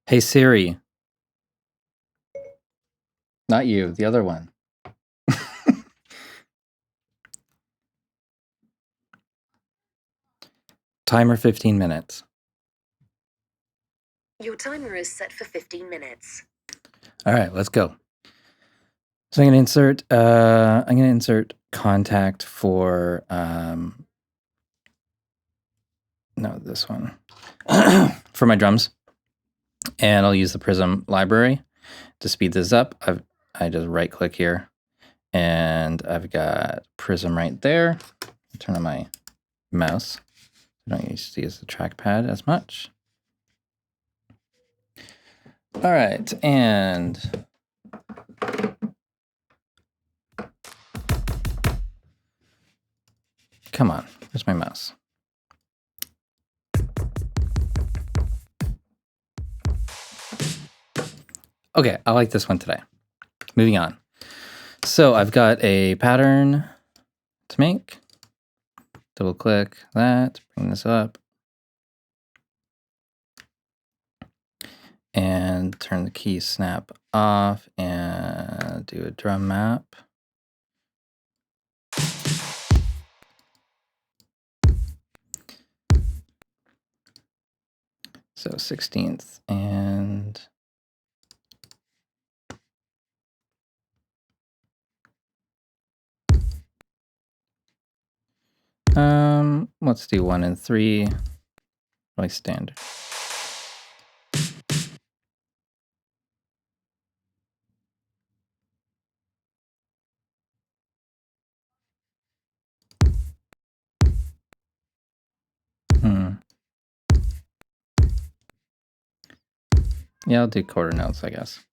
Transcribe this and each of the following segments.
Hey Siri. Not you, the other one. Timer 15 minutes. Your timer is set for 15 minutes. All right, let's go. So I'm going to insert contact for no, this one. For my drums. And I'll use the Prism library to speed this up. I just right click here and I've got Prism right there. Turn on my mouse. I don't use to use the trackpad as much. All right, and come on, where's my mouse? Okay, I like this one today. Moving on. So I've got a pattern to make. Double click that, bring this up. And turn the key snap off and do a drum map. So 16th and let's do 1 and 3, like standard. Yeah, I'll do quarter notes, I guess.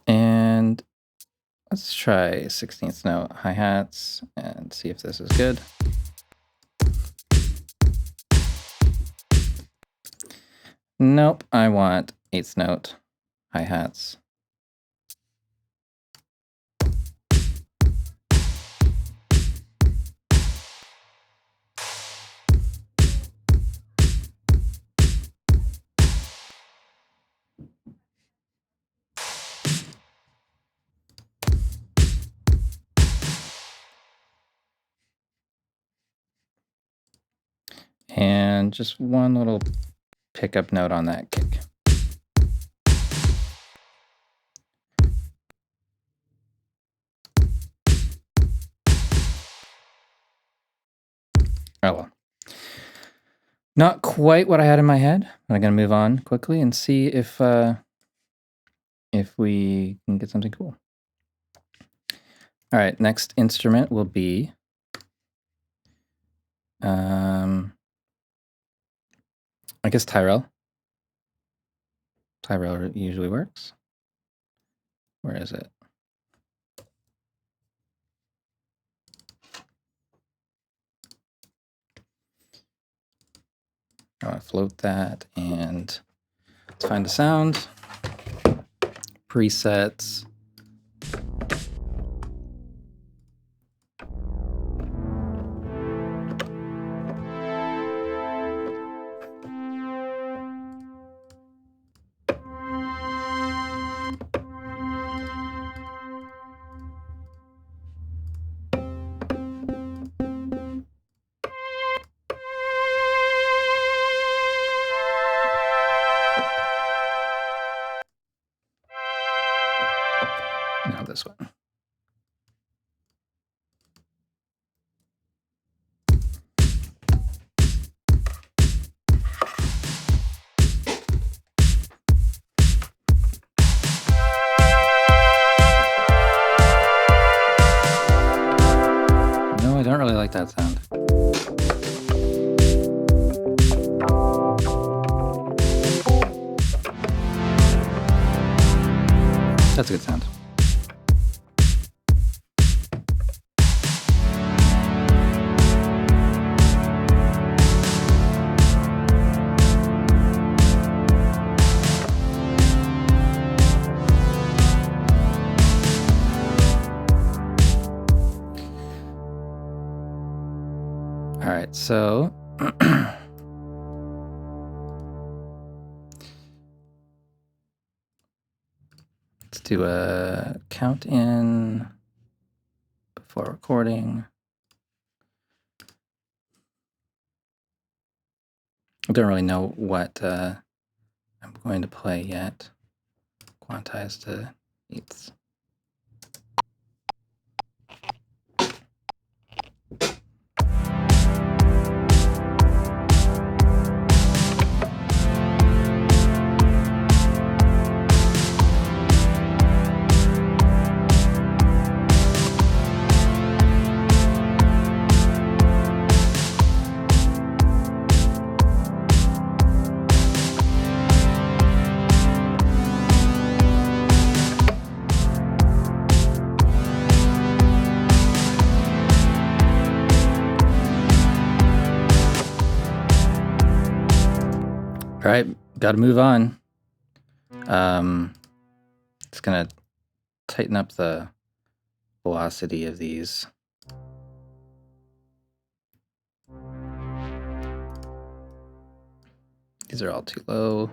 And let's try 16th note hi-hats and see if this is good. Nope, I want 8th note hi-hats. And just one little pickup note on that kick. Oh well. Not quite what I had in my head. I'm going to move on quickly and see if we can get something cool. All right, next instrument will be I guess Tyrell. Tyrell usually works. Where is it? I want to float that and let's find a sound. Presets. Now this one. No, I don't really like that sound. That's a good sound. So let's do a count in before recording. I don't really know what I'm going to play yet. Quantize to eighths. All right, got to move on. Just gonna tighten up the velocity of these. These are all too low.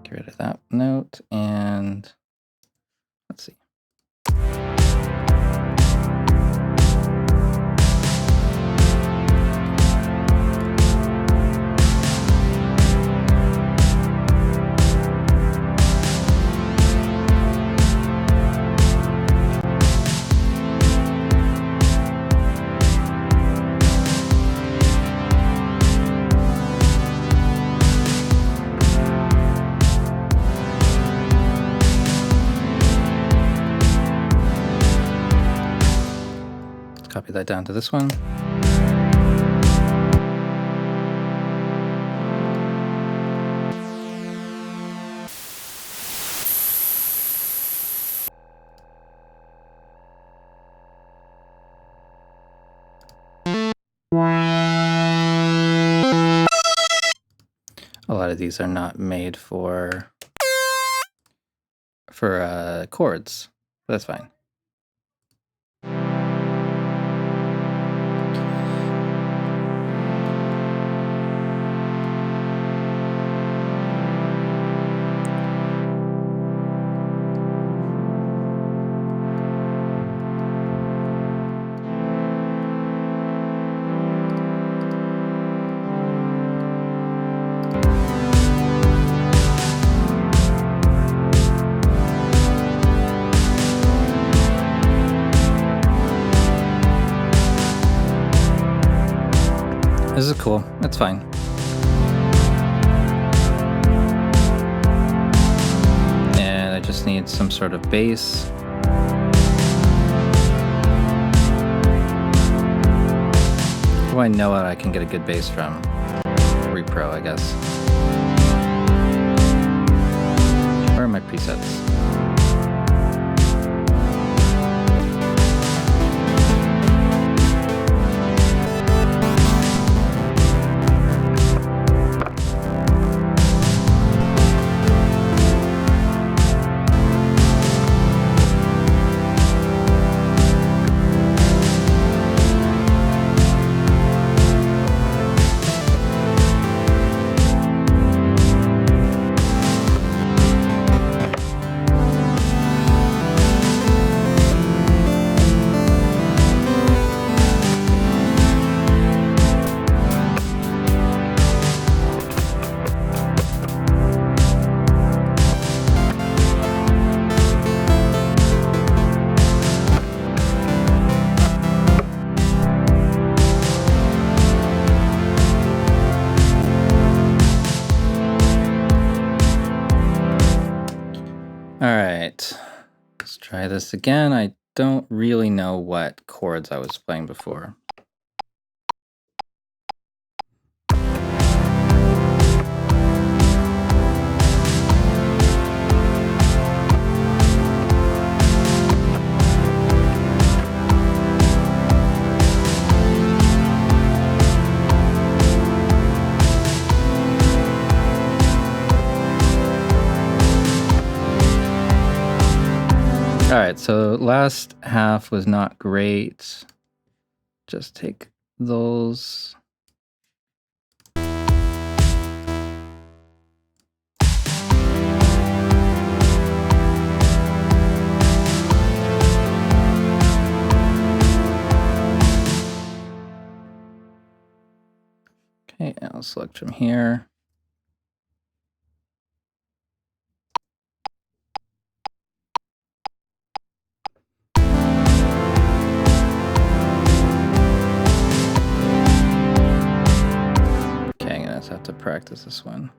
Get rid of that note and let's see. Copy that down to this one. A lot of these are not made for chords, but that's fine. This is cool. That's fine. And I just need some sort of bass. Who I know I can get a good bass from? Repro, I guess. Where are my presets? All right, let's try this again. I don't really know what chords I was playing before. All right, so last half was not great. Just take those. Okay, I'll select from here. Okay, I'm gonna have to practice this one.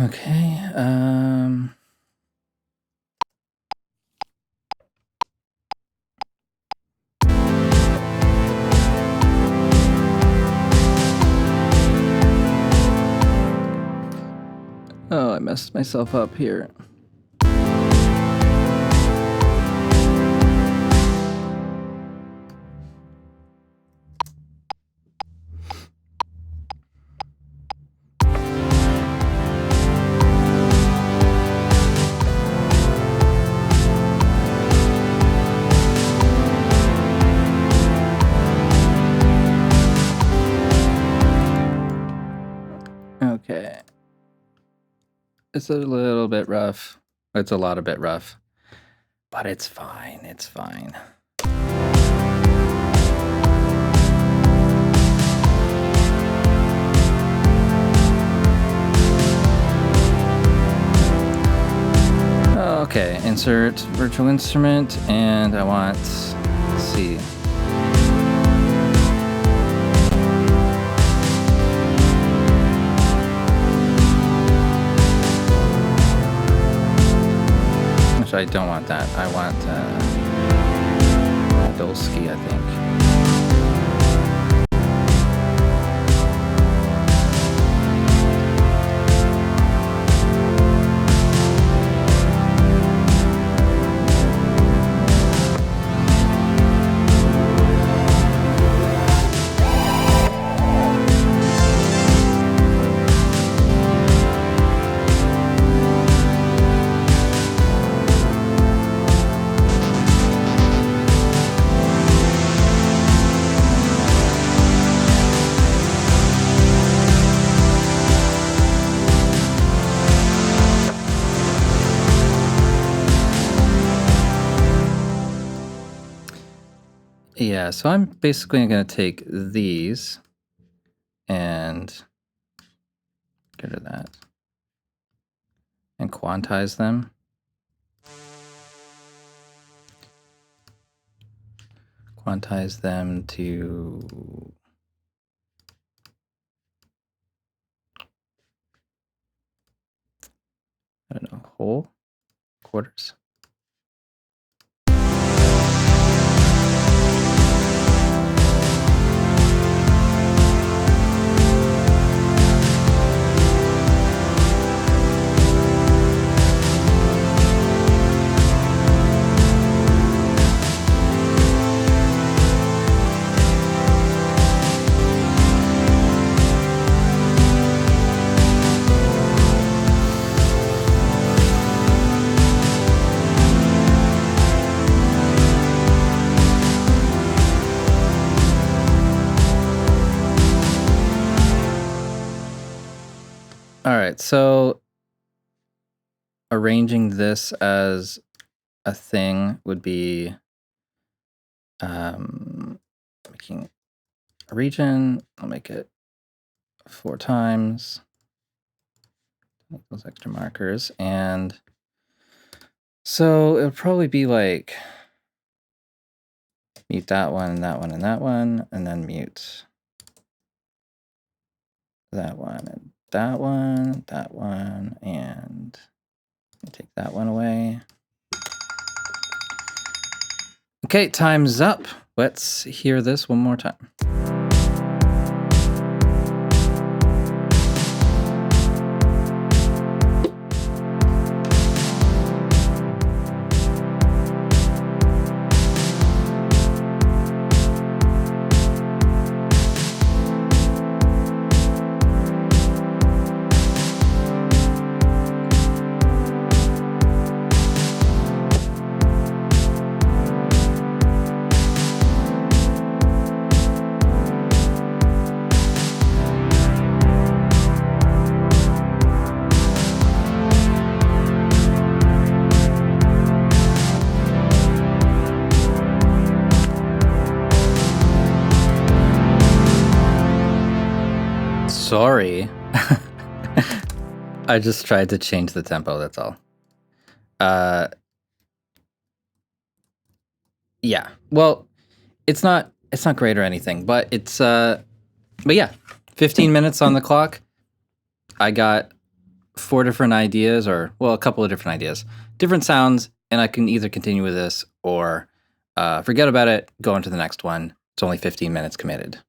Okay, oh, I messed myself up here. Okay. It's a little bit rough. It's a lot of bit rough. But it's fine. It's fine. Okay, insert virtual instrument, and I want, let's see. Actually, I don't want that. I want Dolsky, I think. Yeah, so I'm basically going to take these and get rid of that and quantize them. Quantize them to, I don't know, whole quarters. All right, so arranging this as a thing would be making a region. I'll make it 4 times. Make those extra markers, and so it'll probably be like mute that one, and that one, and that one, and then mute that one, and that one, that one, and take that one away. Okay, time's up. Let's hear this one more time. Sorry. I just tried to change the tempo, that's all. Yeah. Well, it's not great or anything, but it's but yeah, 15 minutes on the clock. I got 4 different ideas, or well, a couple of different ideas, different sounds, and I can either continue with this or forget about it, go on to the next one. It's only 15 minutes committed.